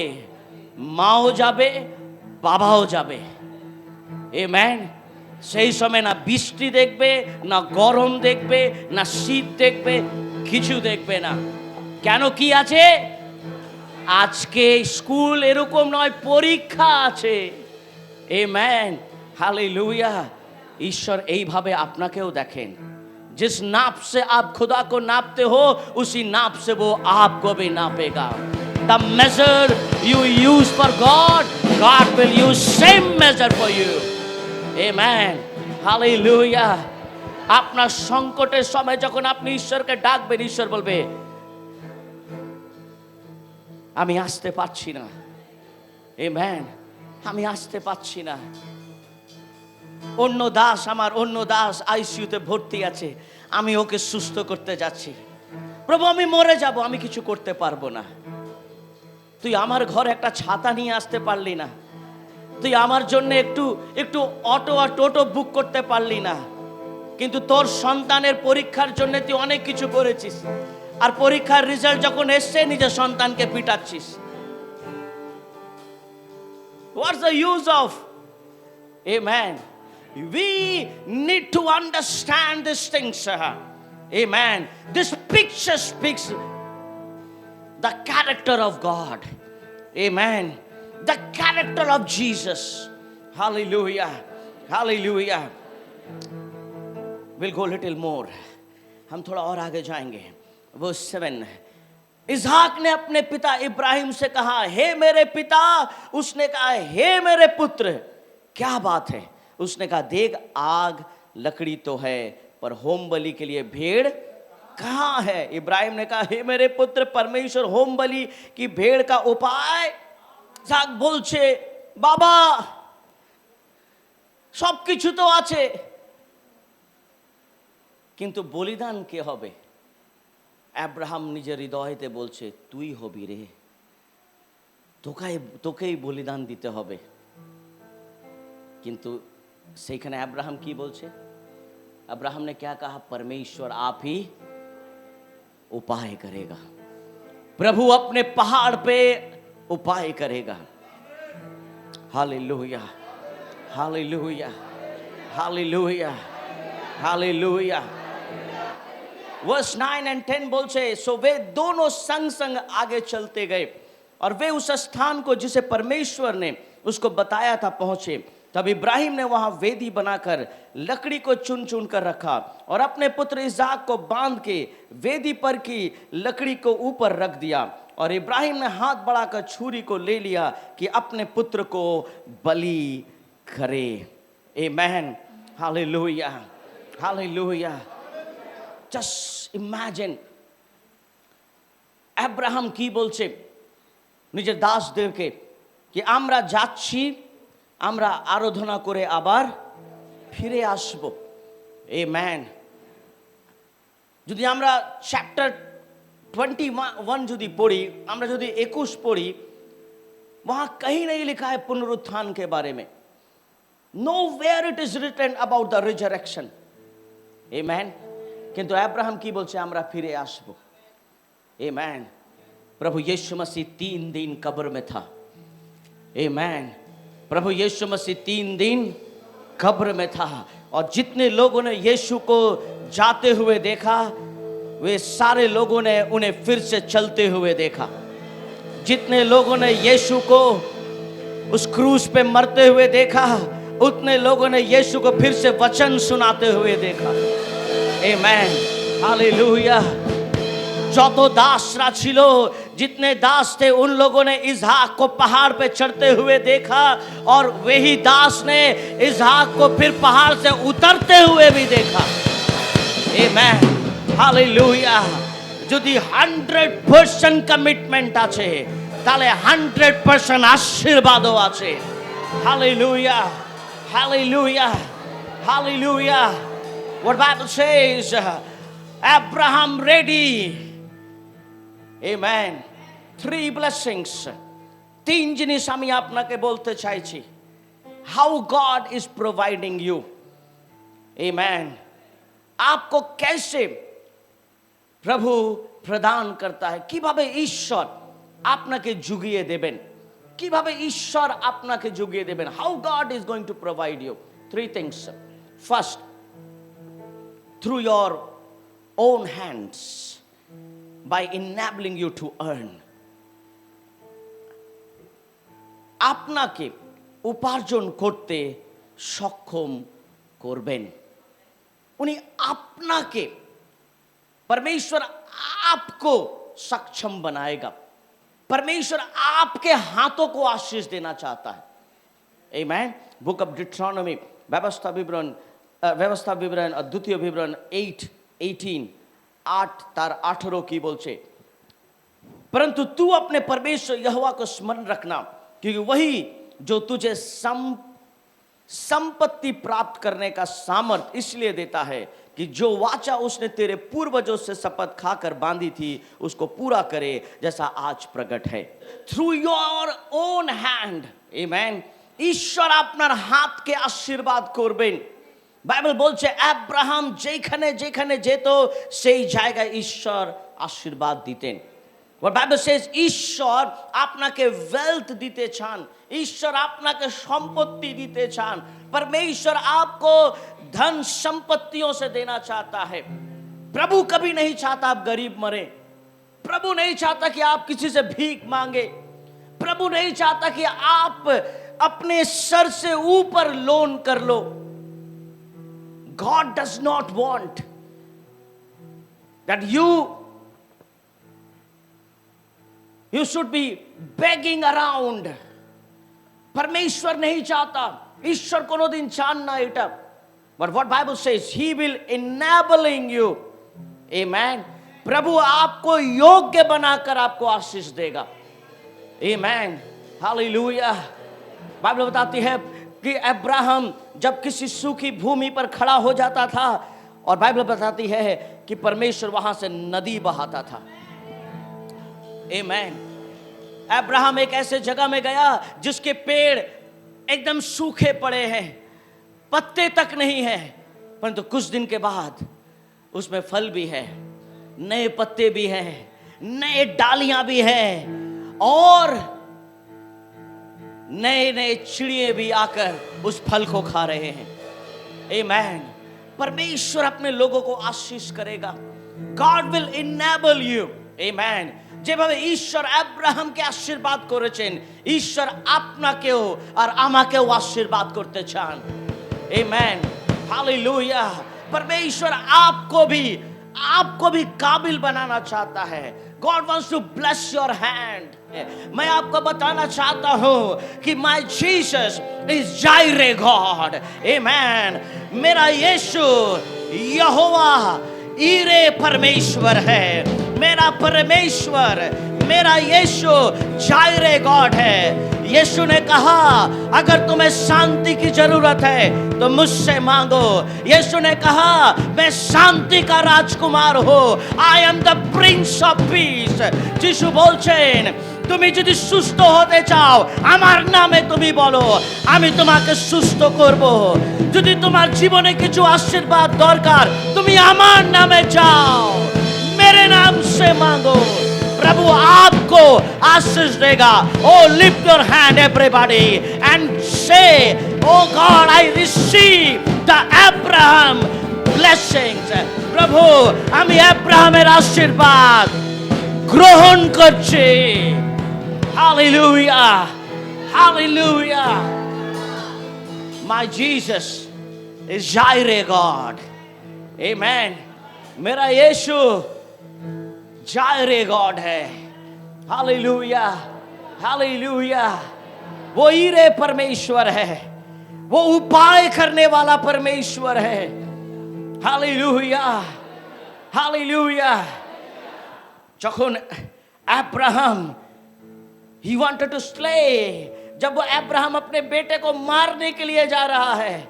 মাও যাবে, বাবাও যাবে। আমেন। সেই সময় না বৃষ্টি দেখবে, না গরম দেখবে, না শীত দেখবে, কিছু দেখবে না। কেন, কি আছে? আজকে স্কুল এরকম নয়, পরীক্ষা আছে। আমেন। হালেলুয়া। ঈশ্বর এইভাবে আপনাকেও দেখেন। जिस नाप से आप खुदा को नापते हो, उसी नाप से वो आपको भी नापेगा। The measure you use for God, God will use same measure for you. Amen. Hallelujah. আপনার সংকটের সময় যখন আপনি ঈশ্বরকে ডাকবেন, ঈশ্বর বলবে আমি আসতে পারছি না। Amen. আমি আসতে পারছি না। অন্য দাস, আমার অন্য দাস আইসিইউতে ভর্তি আছে, আমি ওকে সুস্থ করতে যাচ্ছি। প্রভু আমি মরে যাব, আমি কিছু করতে পারবো না। তুই আমার ঘরে একটা ছাতা নিয়ে আসতে পারলি না, তুই আমার জন্য একটু অটো আর টোটো বুক করতে পারলি না, কিন্তু তোর সন্তানের পরীক্ষার জন্য তুই অনেক কিছু করেছিস, আর পরীক্ষার রেজাল্ট যখন এসছে নিজের সন্তানকে পিটাচ্ছিস। What's the use of? Amen. We need to understand these things. Amen. This picture speaks the character of God. Amen. The character of Jesus. Hallelujah. Hallelujah. We'll go a little more. हम थोड़ा और आगे जाएंगे। Verse 7. इसहाक ने अपने पिता इब्राहिम से कहा, हे मेरे पिता। उसने कहा, हे मेरे पुत्र। क्या बात है? उसने कहा, देख आग लकड़ी तो है, पर होम बलि के लिए भेड़ कहाँ है? इब्राहिम ने कहा, हे मेरे पुत्र, परमेश्वर होम बलि की भेड़ का उपाय। इसहाक बोलছে, বাবা সব কিছু তো আছে, কিন্তু বলিদান কে হবে? আব্রাহাম নিজের হৃদয়তে বলছে, তুই হবি রে, তোকেই বলিদান দিতে হবে। কিন্তু সেইখানে अब्राहम की बोलছে? अब्राहम ने क्या कहा? परमेश्वर आप ही उपाय करेगा। प्रभु अपने पहाड़ पे उपाय करेगा। Hallelujah, hallelujah, hallelujah, hallelujah. Verse 9 और 10 बोलছে, सो वे दोनों संग संग आगे चलते गए और वे उस स्थान को जिसे परमेश्वर ने उसको बताया था पहुंचे। तब इब्राहिम ने वहां वेदी बनाकर लकड़ी को चुन चुन कर रखा और अपने पुत्र इसहाक को बांध के वेदी पर की लकड़ी को ऊपर रख दिया। और इब्राहिम ने हाथ बढ़ाकर छुरी को ले लिया कि अपने पुत्र को बलि करे। Amen. Hallelujah, hallelujah. Just imagine Abraham की बोलছে নিজের দাসদেরকে कि আমরা যাচ্ছি, আমরা আরাধনা করে আবার ফিরে আসব। আমেন। যদি আমরা চ্যাপ্টার 21 যদি পড়ি, আমরা যদি 21 পড়ি, वहां कहीं नहीं लिखा है पुनरुत्थान के बारे में। Nowhere it is written about the resurrection. Amen. কিন্তু अब्राहम की बोलছে আমরা ফিরে আসব। Amen. प्रभु यीशु मसीह 3 दिन कब्र में था। Amen. प्रभु यीशु मसीह 3 दिन कब्र में था और जितने लोगों ने यीशु को जाते हुए देखा, वे सारे लोगों ने उन्हें फिर से चलते हुए देखा। जितने लोगों ने यीशु को उस क्रूस पे मरते हुए देखा, उतने लोगों ने यीशु को फिर से वचन सुनाते हुए देखा। आमेन। हालेलुया। যত দাসরা ছিল, जितने दास थे, उन लोगों ने इसहाक को पहाड़ पे चढ़ते हुए देखा और वही दास ने इसहाक को फिर पहाड़ से उतरते हुए भी देखा। आमेन। हालेलुया। যদি 100% কমিটমেন্ট আছে তাহলে 100% আশীর্বাদও আছে। Hallelujah, hallelujah, hallelujah. What Bible says, Abraham ready. Amen. 3 blessings. 3 জিনিস আমি আপনাকে বলতে চাইছি। How God is providing you. Amen. आपको कैसे প্রভু প্রদান করতা है, কিভাবে ঈশ্বর আপনাকে জুগিয়ে দেবেন, কিভাবে ঈশ্বর আপনাকে জুগিয়ে দেবেন। How God is going to provide you. 3 things. First, through your own hands, by enabling you to earn. আপনাকে উপার্জন করতে সক্ষম করবেন উনি। আপনাকে परमेश्वर आपको सक्षम बनाएगा। परमेश्वर आपके हाथों को आशीष देना चाहता है। Amen. बुक ऑफ डिट्रॉनोमी, व्यवस्था विवरण द्वितीय विवरण 8:18 8:18 की बोलছে, परंतु तू अपने परमेश्वर यहोवा को स्मरण रखना, क्योंकि वही जो तुझे संपत्ति प्राप्त करने का सामर्थ इसलिए देता है कि जो वाचा उसने तेरे पूर्वजों से शपथ खाकर बांधी थी उसको पूरा करे, जैसा आज प्रकट है। Through your own hand. Amen. ঈশ্বর আপনার হাতকে আশীর্বাদ করবেন। বাইবেল বলছে আব্রাহাম যেখানে যেখানে যেত সেই জায়গায় ঈশ্বর আশীর্বাদ দিতেন। What Bible says, ঈশ্বর আপনাকে ওয়েলথ দিতে চান, ঈশ্বর আপনাকে সম্পত্তি দিতে চান। परमेश्वर आपको धन संपत्तियों से देना चाहता है। प्रभु कभी नहीं चाहता आप गरीब मरे। प्रभु नहीं चाहता कि आप किसी से भीख मांगे। प्रभु नहीं चाहता कि आप अपने सर से ऊपर लोन कर लो। God does not want that you should be begging around. परमेश्वर नहीं चाहता, ঈশ্বর কোনোদিন চান না এটা। But what Bible says, he will enabling you. Amen. प्रभु आपको योग्य बनाकर आपको आशीष देगा। Amen. Hallelujah. बाइबल बताती है कि अब्राहम जब किसी सूखी भूमि पर खड़ा हो जाता था, और बाइबल बताती है कि परमेश्वर वहां से नदी बहाता था। Amen. अब्राहम एक ऐसे जगह में गया जिसके पेड़ एकदम सूखे पड़े हैं, पत्ते तक नहीं है, परंतु कुछ दिन के बाद उसमें फल भी है, नए पत्ते भी हैं, नए डालियां भी हैं, और नए नए चिड़िए भी आकर उस फल को खा रहे हैं। आमेन। परमेश्वर अपने लोगों को आशीष करेगा। God will enable you. Amen. যেভাবে ঈশ্বর আব্রাহামকে আশীর্বাদ করেছেন, ঈশ্বর আপনাকেও আর আমাকেও আশীর্বাদ করতে চান। आमेन। हालेलुया। परमेश्वर आपको भी काबिल बनाना चाहता है। God wants to bless your hand. मैं आपको बताना चाहता हूं कि my Jesus is Jireh God. Amen. मेरा यीशु यहोवा ईरे परमेश्वर है। मेरा परमेश्वर, मेरा यीशु जायरे गॉड है। यीशु ने कहा अगर तुम्हें शांति की जरूरत है तो मुझसे मांगो। यीशु ने कहा मैं शांति का राजकुमार हूँ। I am the Prince of peace. যিশু বলছেন তুমি যদি সুস্থ হতে চাও আমার নামে তুমি বলো, আমি তোমাকে সুস্থ করব। যদি তোমার জীবনে কিছু আশীর্বাদ দরকার তুমি আমার নামে চাও, मेरे नाम से मांगो, प्रभु आपको आशीष देगा। Oh, lift your hand everybody and say, oh God, I receive the Abraham blessings. प्रभु আমি আব্রাহামের আশীর্বাদ গ্রহণ করছি। Hallelujah. Hallelujah. My Jesus is Jireh God. Amen. मेरा यीशु जायरे गॉड है। हालेलुया। हालेलुया। वो ईरे परमेश्वर है, वो उपाय करने वाला परमेश्वर है। हालेलुया। हालेलुया। যখন Abraham he wanted to slay, जब वो अब्राहम अपने बेटे को मारने के लिए जा रहा है,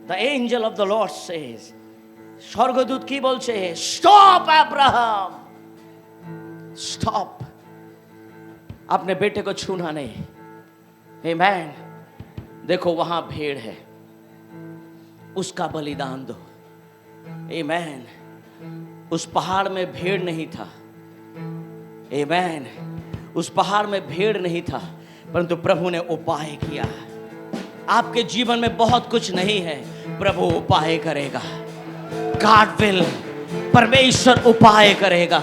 the angel of the Lord says, स्वर्गदूत की बोलছে, stop अब्राहम, stop, अपने बेटे को छूना नहीं. Amen. देखो वहां भेड़ है, उसका बलिदान दो. Amen. उस पहाड़ में भेड़ नहीं था. Amen. उस पहाड़ में भेड़ नहीं था, परंतु प्रभु ने उपाय किया. आपके जीवन में बहुत कुछ नहीं है, प्रभु उपाय करेगा. God will, परमेश्वर उपाय करेगा.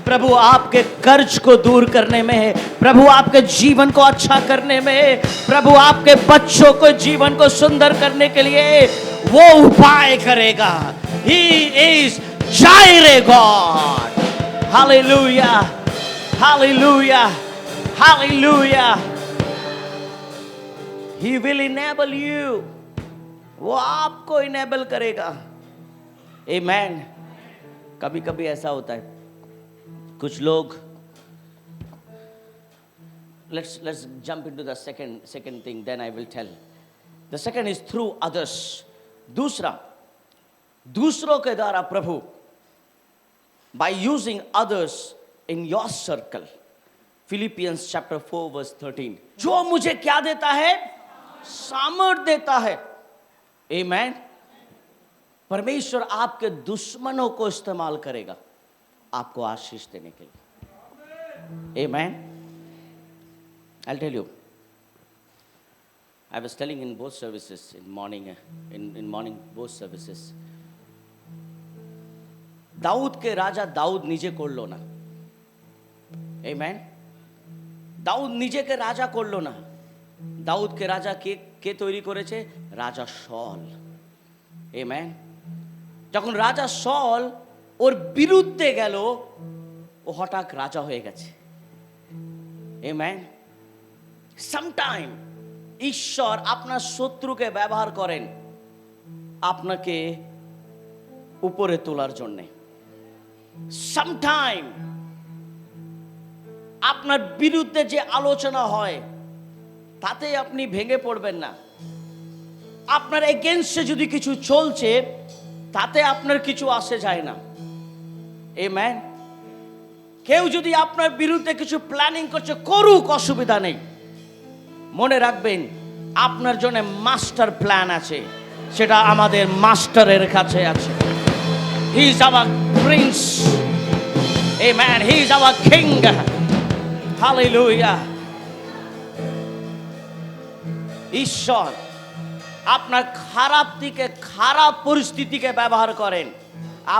प्रभु आपके कर्ज को दूर करने में, प्रभु आपके जीवन को अच्छा करने में, प्रभु आपके बच्चों को जीवन को सुंदर करने के लिए वो उपाय करेगा. He is Jireh God. Hallelujah. Hallelujah. Hallelujah. He will enable you. वो आपको enable करेगा. Amen. कभी कभी ऐसा होता है, कुछ लोग, let's jump into the second thing, then I will tell. The second is through others. दूसरों के द्वारा प्रभु, by using others in your circle. Philippians chapter 4 verse 13. जो मुझे क्या देता है? सामर्थ देता है. Amen. परमेश्वर आपके दुश्मनों को इस्तेमाल करेगा आपको आशीष देने के लिए. Amen. I'll tell you. I was telling in both services in morning, in morning both services. দাউদ কে রাজা দাউদ নিজে করলো না. Amen. দাউদ নিজেকে রাজা করলো না. দাউদকে রাজা কে তৈরি করেছে? রাজা শল. Amen. যখন রাজা শল ওর বিরুদ্ধে গেল, ও হঠাৎ রাজা হয়ে গেছে. Amen. Sometime ঈশ্বর আপনার শত্রুকে ব্যবহার করেন আপনাকে উপরে তোলার জন্য. Sometime আপনার বিরুদ্ধে যে আলোচনা হয় তাতে আপনি ভেঙে পড়বেন না. আপনার এগেইনস্টে যদি কিছু চলছে তাতে আপনার কিছু আসে যায় না. Amen. কেউ যদি আপনার বিরুদ্ধে কিছু প্ল্যানিং করছে, করুক, অসুবিধা নেই. মনে রাখবেন আপনার জন্য মাস্টার প্ল্যান আছে, সেটা আমাদের মাস্টারের কাছে আছে. He is our prince. Amen. He is our king. Hallelujah. ঈশ্বর আপনার খারাপ দিকে, খারাপ পরিস্থিতিকে ব্যবহার করেন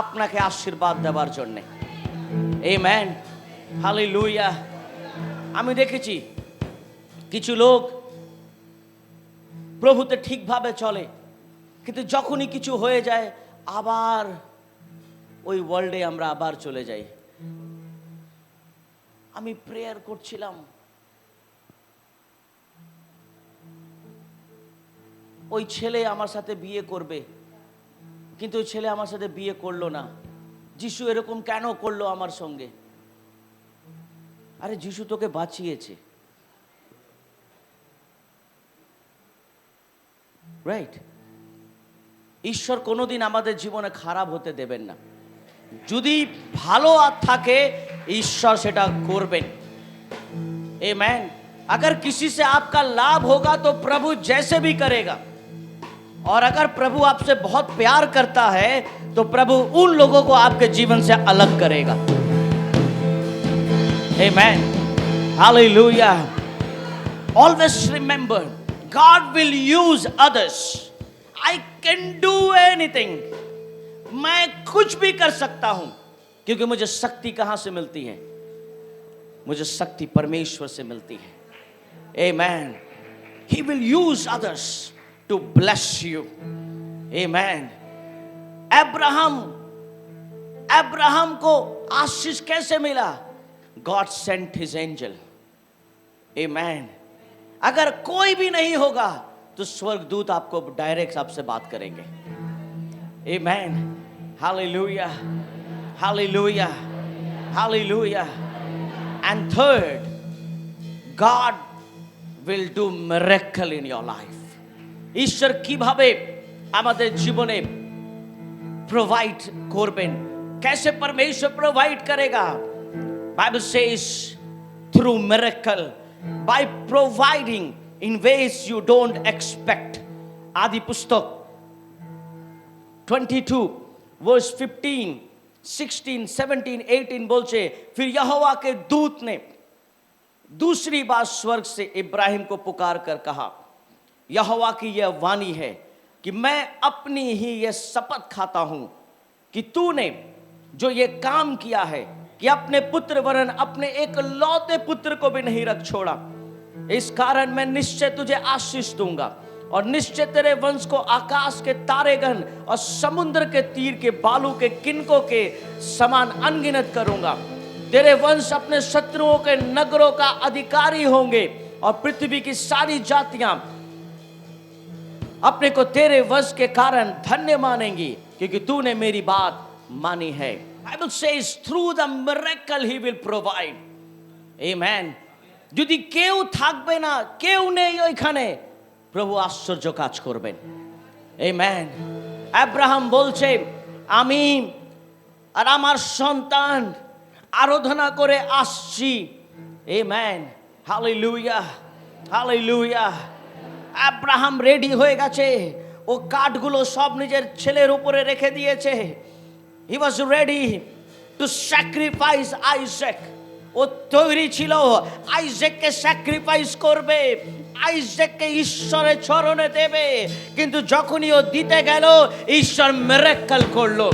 আপনাকে আশীর্বাদ দেওয়ার জন্য. Amen. Hallelujah. আমি দেখেছি কিছু লোক প্রভুতে ঠিকভাবে চলে, কিন্তু যখনই কিছু হয়ে যায় আবার ওই ওয়ার্ল্ডে আমরা আবার চলে যাই. আমি প্রেয়ার করছিলাম, ওই ছেলে আমার সাথে বিয়ে করবে, কিন্তু ওই ছেলে আমার সাথে বিয়ে করলো না. যিশু এরকম কেন করলো আমার সঙ্গে? আরে যিশু তোকে বাঁচিয়েছে. রাইট? ঈশ্বর কোনোদিন আমাদের জীবনে খারাপ হতে দেবেন না. যদি ভালো থাকে ঈশ্বর সেটা করবেন. Amen. अगर किसी से आपका लाभ होगा तो प्रभु जैसे भी करेगा, और अगर प्रभु आपसे बहुत प्यार करता है तो प्रभु उन लोगों को आपके जीवन से अलग करेगा. Amen. Hallelujah. Always remember, God will use others. I can do anything. मैं कुछ भी कर सकता हूं, क्योंकि मुझे शक्ति कहां से मिलती है? मुझे शक्ति परमेश्वर से मिलती है. Amen. He will use others to bless you. Amen. Abraham को आशीष कैसे मिला? God sent his angel. Amen. अगर कोई भी नहीं होगा तो स्वर्गदूत आपको डायरेक्ट आपसे बात करेंगे. Amen. Hallelujah. Hallelujah. Hallelujah. And third, God will do miracle in your life. ঈশ্বর কিভাবে আমাদের জীবনে प्रोवाइड করবেন, कैसे परमेश्वर प्रोवाइड करेगा? Bible says through miracle, by providing in ways you don't expect. आदि पुस्तक 22 verse 15, 16, 17, 18 बोलছে, फिर यहोवा के दूत ने दूसरी बार स्वर्ग से इब्राहिम को पुकार कर कहा, यहोवा की यह वाणी है कि मैं अपनी ही यह शपथ खाता हूं कि तूने जो ये काम किया है कि अपने पुत्र वरन अपने एक लौते पुत्र को भी नहीं रख छोड़ा, इस कारण मैं निश्चय तुझे आशीष दूंगा और निश्चय तेरे वंश को आकाश के तारेगण और समुद्र के तीर के बालू के किनकों के समान अनगिनत करूंगा। तेरे वंश अपने शत्रुओं के नगरों का अधिकारी होंगे और पृथ्वी की सारी जातियां अपने को तेरे वंश के कारण धन्य मानेंगी, क्योंकि तूने मेरी बात मानी है। Bible says through the miracle he will provide. Amen. যদি কেউ থাকবে না, কেউ নেই ওইখানে, প্রভু আশ্চর্য কাজ করবেন। Amen. আব্রাহাম বলছে, আমি আর আমার সন্তান আরাধনা করে আসছি। Amen. Hallelujah. Hallelujah. Abraham ready হয়ে গেছে, ও কাঠগুলো সব নিজের ছেলের উপরে রেখে দিয়েছে। He was ready to sacrifice Isaac. ও তৈরি ছিল আইজ্যাককে স্যাক্রিফাইস করবে, আইজ্যাককে ঈশ্বরের চরণে দেবে। কিন্তু যখনই ও দিতে গেল, ঈশ্বর মিরাকল করলো।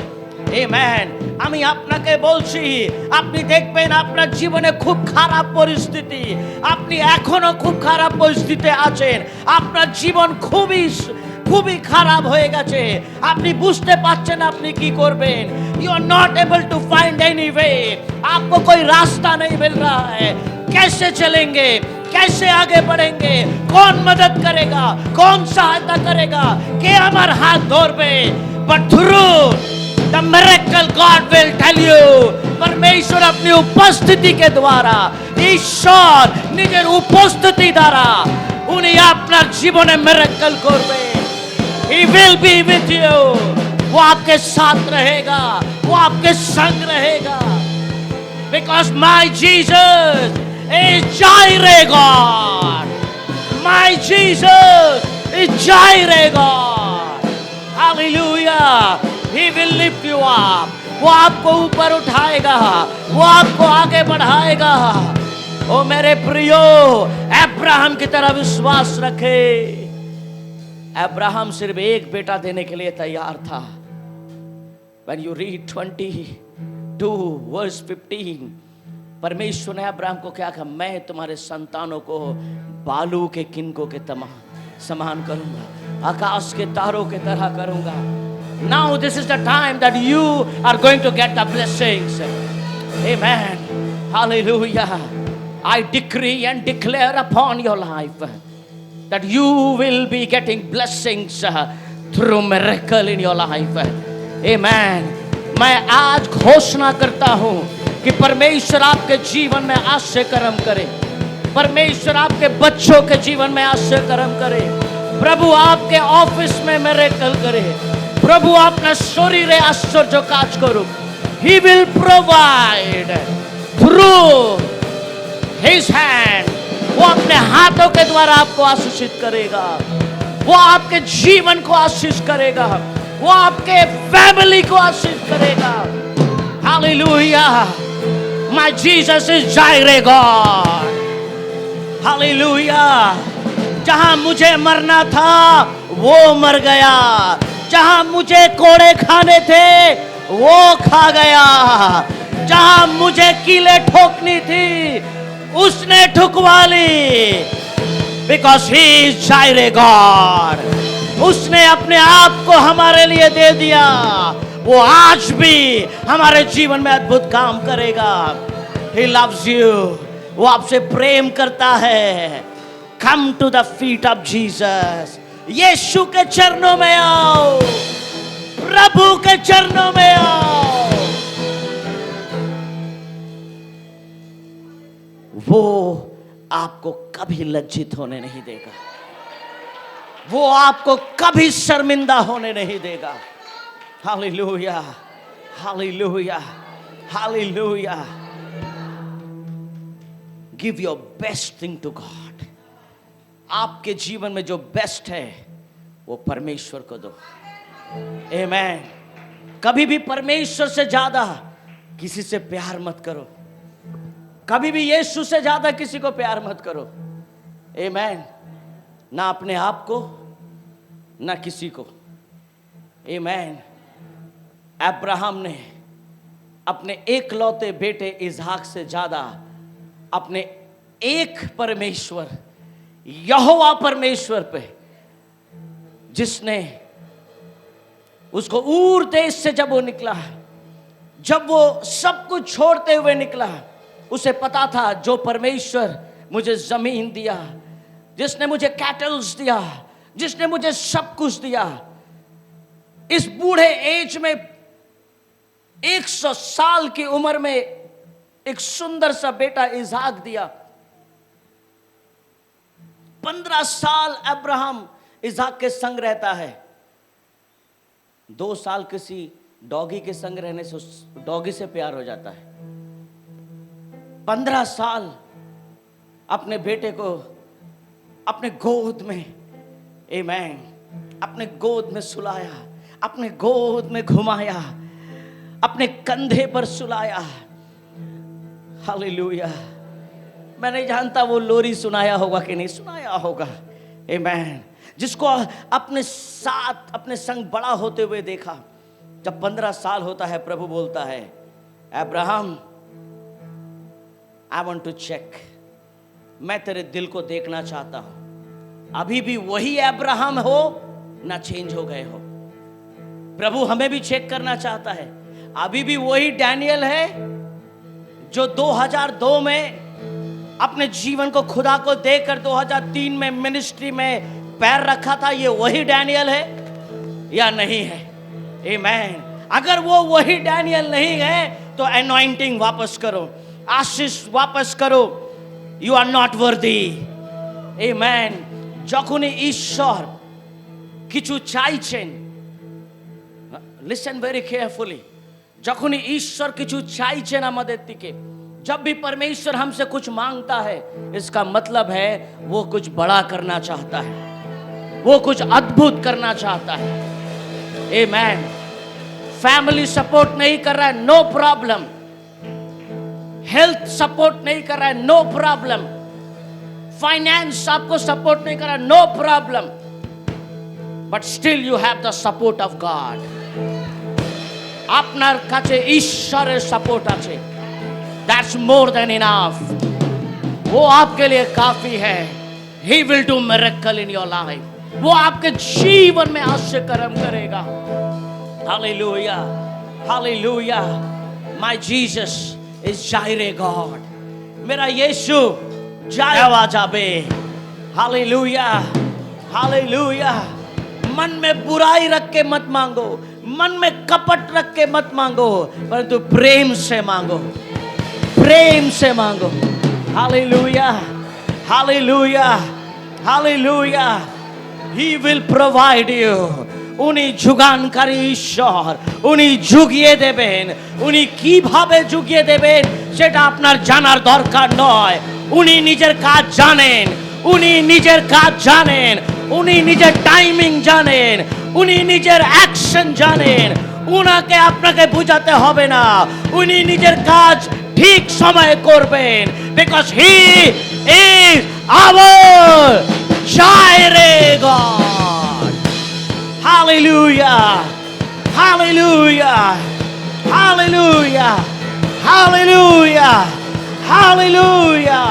আমেন। আমি আপনাকে বলছি, আপনি দেখবেন আপনার জীবনে খুব খারাপ পরিস্থিতি, আপনি এখনো খুব খারাপ পরিস্থিতিতে আছেন, আপনার জীবন খুবই খারাপ হয়ে গেছে, আপনি বুঝতে পারছেন আপনি কি করবেন। You are not able to find any way. आपको कोई रास्ता नहीं मिल रहा है, कैसे चलेंगे, कैसे आगे बढ़ेंगे, कौन मदद करेगा, कौन सहायता करेगा, के हमारा हाथ धरবে। But through the miracle God will tell you, परमेश्वर अपनी उपस्थिति के द्वारा, ঈশ্বর নিজের উপস্থিতি দ্বারা উনি আপনার জীবনে মিরাকল করবে। He will be with you. वो आपके साथ रहेगा, वो आपके संग रहेगा। Because my Jesus is Jireh God. My Jesus is Jireh God. Hallelujah. He will lift you up. वो आपको ऊपर उठाएगा, वो आपको आगे बढ़ाएगा। ओ मेरे प्रियो, अब्राहम की तरह विश्वास रखे। अब्राहम सिर्फ एक बेटा देने के लिए तैयार था। When you read 22 verse 15, परमेश्वर ने अब्राहम को क्या कहा, मैं तुम्हारे संतानों को बालू के किनकों के समान करूंगा, आकाश के तारों के तरह करूंगा। Now this is the time that you are going to get the blessings. Amen. Hallelujah. I decree and declare upon your life that you will be getting blessings through miracle in your life. Amen. मैं आज घोषणा करता हूं कि परमेश्वर आपके जीवन में आश्चर्य कर्म करे, परमेश्वर आपके बच्चों के जीवन में आश्चर्य कर्म करे, प्रभु आपके ऑफिस में मिरेकल करे, प्रभु अपना शरीर आश्चर्य काज करो। He will provide through his hand. वो अपने हाथों के द्वारा आपको आशीषित करेगा, वो आपके जीवन को आशीष करेगा, वो आपके फैमिली को आशीष करेगा। Hallelujah. My Jesus is Jireh God. Hallelujah. जहां मुझे मरना था वो मर गया, जहां मुझे कोड़े खाने थे वो खा गया, जहां मुझे कीले ठोकनी थी उसने ठुकवा ली। Because he is Jireh God. उसने अपने आप को हमारे लिए दे दिया, वो आज भी हमारे जीवन में अद्भुत काम करेगा। He loves you. वो आपसे प्रेम करता है। Come to the feet of Jesus. यीशु के चरणों में आओ, प्रभु के चरणों में आओ। वो आपको कभी लज्जित होने नहीं देगा, वो आपको कभी शर्मिंदा होने नहीं देगा। Hallelujah, hallelujah, hallelujah. Give your best thing to God. आपके जीवन में जो बेस्ट है वो परमेश्वर को दो। आमेन। कभी भी परमेश्वर से ज्यादा किसी से प्यार मत करो, कभी भी यीशु से ज्यादा किसी को प्यार मत करो। आमेन। ना अपने आप को, ना किसी को। आमेन। अब्राहम ने अपने एकलौते बेटे इसहाक से ज्यादा अपने एक परमेश्वर यहोवा परमेश्वर पे, जिसने उसको ऊर देश से जब वो निकला, जब वो सब कुछ छोड़ते हुए निकला, उसे पता था जो परमेश्वर मुझे जमीन दिया, जिसने मुझे कैटल्स दिया, जिसने मुझे सब कुछ दिया, इस बूढ़े एज में 100 साल की उम्र में एक सुंदर सा बेटा इसहाक दिया। 15 साल अब्राहम इसहाक के संग रहता है। 2 साल किसी डॉगी के संग रहने से उस डॉगी से प्यार हो जाता है। 15 साल अपने बेटे को अपने गोद में, आमेन, अपने गोद में सुलाया, अपने गोद में घुमाया, अपने कंधे पर सुलाया। हालेलुया। मैं नहीं जानता वो लोरी सुनाया होगा कि नहीं सुनाया होगा। आमेन। जिसको अपने साथ, अपने संग बड़ा होते हुए देखा। जब 15 साल होता है, प्रभु बोलता है, Abraham, I want to check, मैं तेरे दिल को देखना चाहता हूं। अभी भी वही अब्राहम हो ना चेंज हो गए हो? प्रभु हमें भी चेक करना चाहता है। अभी भी वही डैनियल है जो 2002 में अपने जीवन को खुदा को देकर 2003 में मिनिस्ट्री में पैर रखा था? ये वही डैनियल है या नहीं है? आमेन। अगर वो वही डैनियल नहीं है तो अनॉइंटिंग वापस करो, आशीष वापस करो। You are not worthy. आमेन। যখনই ঈশ্বর কিছু চাইছেন, লিসেন ভেরি কেয়ারফুলি, যখনই ঈশ্বর কিছু চাইছেন আমাদের থেকে, जब भी परमेश्वर हमसे कुछ मांगता है, इसका मतलब है वो कुछ बड़ा करना चाहता है, वो कुछ अद्भुत करना चाहता है। आमेन। फैमिली सपोर्ट नहीं कर रहा है, नो प्रॉब्लम। हेल्थ सपोर्ट नहीं कर रहा है, नो प्रॉब्लम। फाइनेंस आपको सपोर्ट नहीं कर रहा, no problem. But still you have the support of God. আপনার কাছে ঈশ্বরের সাপোর্ট আছে। That's more than enough. वो आपके लिए काफी है। He will do miracle in your life. वो आपके जीवन में आश्चर्य कर्म करेगा। Hallelujah, hallelujah. My Jesus is Jireh God. मेरा यीशु जाया जाबे। Hallelujah, hallelujah. मन में बुराई रख के मत मांगो, मन में कपट रख के मत मांगो, परंतु प्रेम से मांगो, प्रेम से मांगो। Hallelujah, hallelujah, hallelujah. He will provide you. উনি যুগানকারী ঈশ্বর, উনি যুগিয়ে দেবেন। উনি কিভাবে যুগিয়ে দেবেন সেটা আপনার জানার দরকার নয়। উনি নিজের কাজ জানেন, উনি নিজের কাজ জানেন, উনি নিজের টাইমিং জানেন, উনি নিজের অ্যাকশন জানেন। উনাকে আপনাকে বোঝাতে হবে না, উনি নিজের কাজ ঠিক সময়ে করবেন। Because he is our Jireh God. Hallelujah, hallelujah, hallelujah, hallelujah, hallelujah,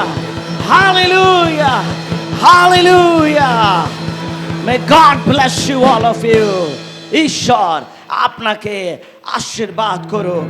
hallelujah, hallelujah. May God bless you, all of you. ঈশ্বর আপনাকে আশীর্বাদ করুন।